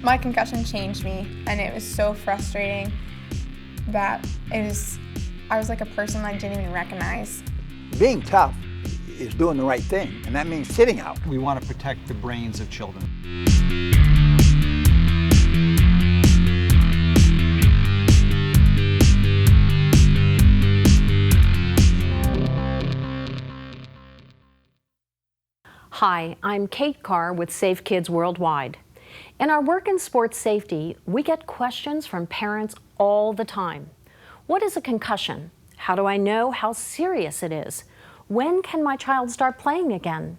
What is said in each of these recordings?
My concussion changed me, and it was so frustrating that I was like a person I didn't even recognize. Being tough is doing the right thing, and that means sitting out. We want to protect the brains of children. Hi, I'm Kate Carr with Safe Kids Worldwide. In our work in sports safety, we get questions from parents all the time. What is a concussion? How do I know how serious it is? When can my child start playing again?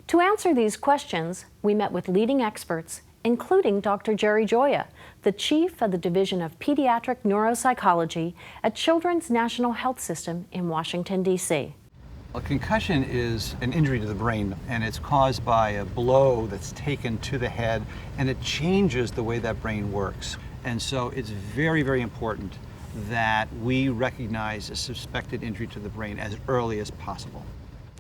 To answer these questions, we met with leading experts, including Dr. Gerry Gioia, the chief of the Division of Pediatric Neuropsychology at Children's National Health System in Washington, D.C. A concussion is an injury to the brain, and it's caused by a blow that's taken to the head, and it changes the way that brain works. And so it's very, very important that we recognize a suspected injury to the brain as early as possible.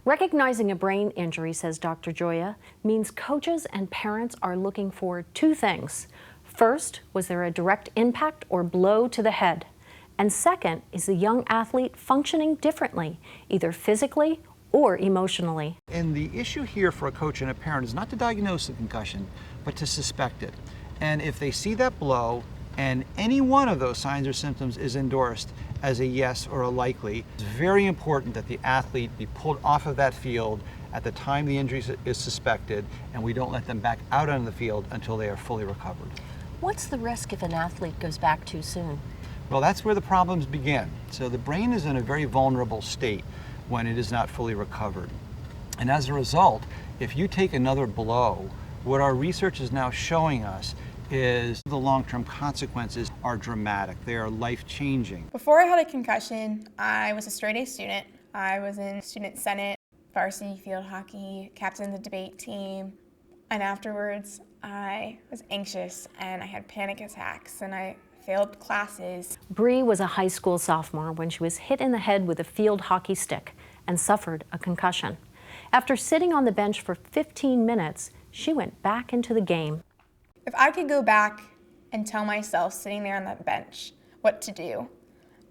Recognizing a brain injury, says Dr. Gioia, means coaches and parents are looking for two things. First, was there a direct impact or blow to the head? And second, is the young athlete functioning differently, either physically or emotionally? And the issue here for a coach and a parent is not to diagnose the concussion, but to suspect it. And if they see that blow and any one of those signs or symptoms is endorsed as a yes or a likely, it's very important that the athlete be pulled off of that field at the time the injury is suspected, and we don't let them back out on the field until they are fully recovered. What's the risk if an athlete goes back too soon? Well, that's where the problems begin. So the brain is in a very vulnerable state when it is not fully recovered. And as a result, if you take another blow, what our research is now showing us is the long-term consequences are dramatic. They are life-changing. Before I had a concussion, I was a straight-A student. I was in student senate, varsity field hockey, captain of the debate team, and afterwards I was anxious and I had panic attacks and I failed classes. Brie was a high school sophomore when she was hit in the head with a field hockey stick and suffered a concussion. After sitting on the bench for 15 minutes, she went back into the game. If I could go back and tell myself sitting there on that bench what to do,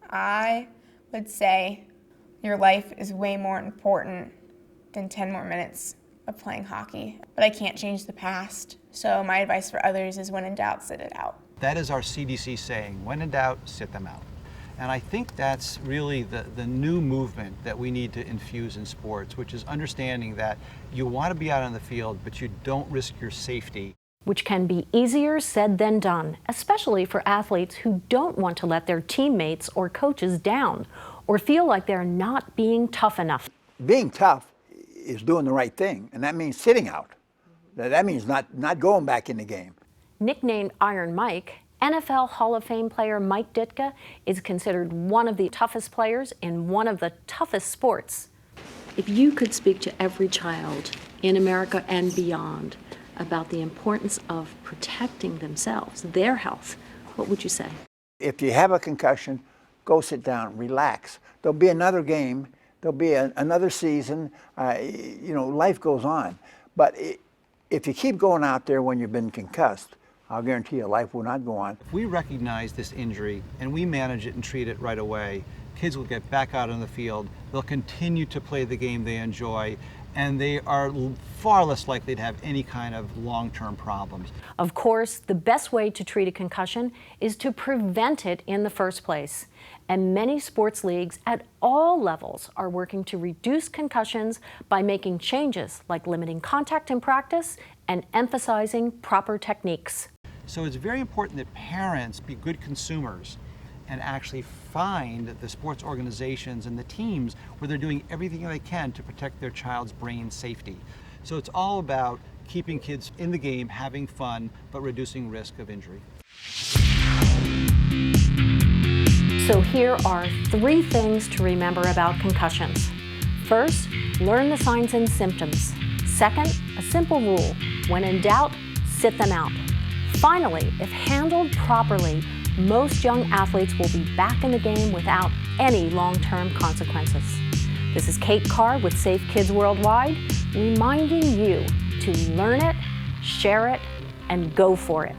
I would say your life is way more important than 10 more minutes of playing hockey. But I can't change the past, so my advice for others is when in doubt, sit it out. That is our CDC saying, when in doubt, sit them out. And I think that's really the new movement that we need to infuse in sports, which is understanding that you want to be out on the field, but you don't risk your safety. Which can be easier said than done, especially for athletes who don't want to let their teammates or coaches down or feel like they're not being tough enough. Being tough is doing the right thing, and that means sitting out. That means not going back in the game. Nicknamed Iron Mike, NFL Hall of Fame player Mike Ditka is considered one of the toughest players in one of the toughest sports. If you could speak to every child in America and beyond about the importance of protecting themselves, their health, what would you say? If you have a concussion, go sit down, relax. There'll be another game, there'll be another season, life goes on. But if you keep going out there when you've been concussed, I'll guarantee you life will not go on. If we recognize this injury and we manage it and treat it right away, kids will get back out on the field, they'll continue to play the game they enjoy, and they are far less likely to have any kind of long-term problems. Of course, the best way to treat a concussion is to prevent it in the first place. And many sports leagues at all levels are working to reduce concussions by making changes like limiting contact in practice and emphasizing proper techniques. So it's very important that parents be good consumers and actually find the sports organizations and the teams where they're doing everything they can to protect their child's brain safety. So it's all about keeping kids in the game, having fun, but reducing risk of injury. So here are 3 things to remember about concussions. First, learn the signs and symptoms. Second, a simple rule: when in doubt, sit them out. Finally, if handled properly, most young athletes will be back in the game without any long-term consequences. This is Kate Carr with Safe Kids Worldwide, reminding you to learn it, share it, and go for it.